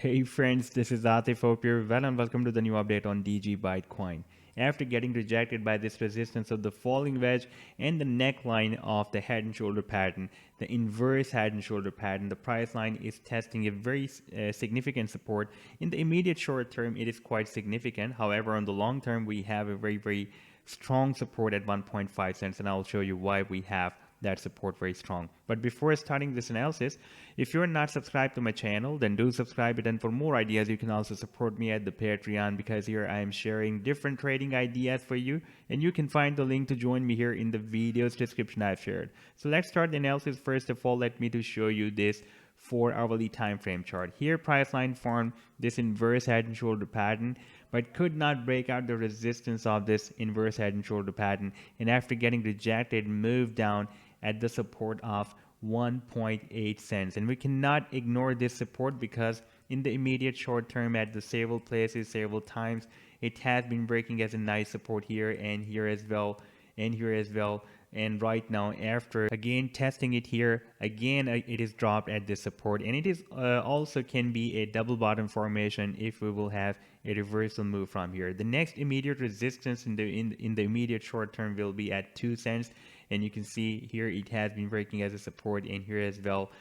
Hey friends, this is Atif. Hope you're well and welcome to the new update on DGByte coin. After getting rejected by this resistance of the falling wedge and the neckline of the head and shoulder pattern, the inverse head and shoulder pattern, the price line is testing a very significant support. In the immediate short term, it is quite significant. However, on the long term, we have a very strong support at 1.5 cents, and I'll show you why we have that support very strong. But before starting this analysis, if you're not subscribed to my channel, then do subscribe it. And for more ideas, you can also support me at the Patreon, because here I am sharing different trading ideas for you, and you can find the link to join me here in the video's description I've shared. So let's start the analysis. First of all, let me to show you this 4-hourly time frame chart. Here price line formed this inverse head and shoulder pattern, but could not break out the resistance of this inverse head and shoulder pattern, and after getting rejected, moved down at the support of 1.8 cents. And we cannot ignore this support, because in the immediate short term, at the several places, several times, it has been breaking as a nice support here and here as well, and here as well. And right now, after again testing it here, again it is dropped at this support, and it is also can be a double bottom formation if we will have a reversal move from here. The next immediate resistance in the immediate short term will be at 2 cents, and you can see here it has been breaking as a support, and here as well,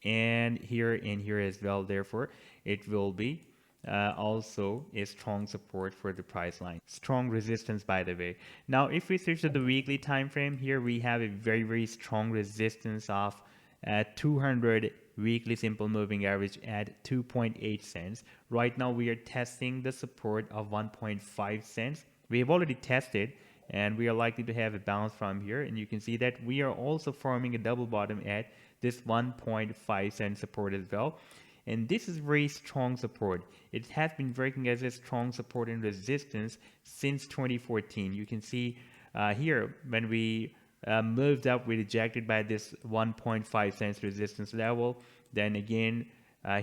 and here as well. Therefore, it will be also a strong support for the price line, strong resistance, by the way. Now if we switch to the weekly time frame, here we have a very strong resistance of 200 weekly simple moving average at 2.8 cents. Right now we are testing the support of 1.5 cents. We have already tested, and we are likely to have a bounce from here, and you can see that we are also forming a double bottom at this 1.5 cent support as well. And this is very strong support. It has been breaking as a strong support and resistance since 2014. You can see here when we moved up, we rejected by this 1.5 cents resistance level. Then again,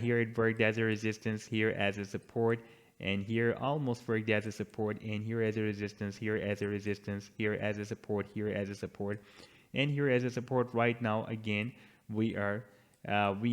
here it worked as a resistance, here as a support, and here almost worked as a support, and here as a resistance, here as a resistance, here as a support, here as a support, and here as a support. Right now, again, we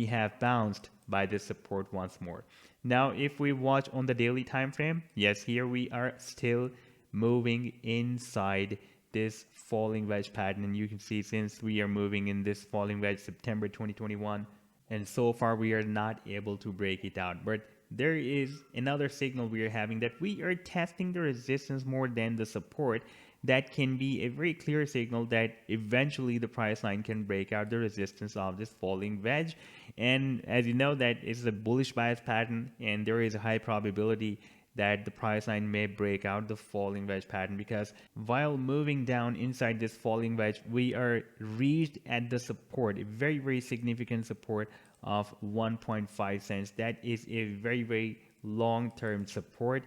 have bounced by this support once more. Now if we watch on the daily time frame, yes, here we are still moving inside this falling wedge pattern, and you can see since we are moving in this falling wedge September 2021, and so far we are not able to break it out. But there is another signal we are having, that we are testing the resistance more than the support. That can be a very clear signal that eventually the price line can break out the resistance of this falling wedge. And as you know, that is a bullish bias pattern, and there is a high probability that the price line may break out the falling wedge pattern, because while moving down inside this falling wedge, we are reached at the support, a very significant support of 1.5 cents. That is a very long-term support,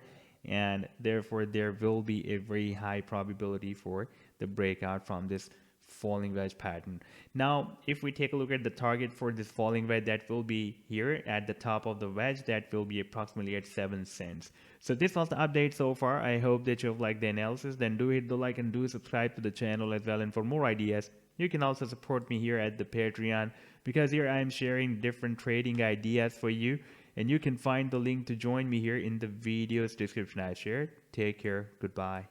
and therefore there will be a very high probability for the breakout from this falling wedge pattern. Now if we take a look at the target for this falling wedge, that will be here at the top of the wedge. That will be approximately at 7 cents. So this was the update so far. I hope that you've liked the analysis. Then do hit the like and do subscribe to the channel as well. And for more ideas, you can also support me here at the Patreon, because here I am sharing different trading ideas for you, and you can find the link to join me here in the video's description I shared. Take care. Goodbye.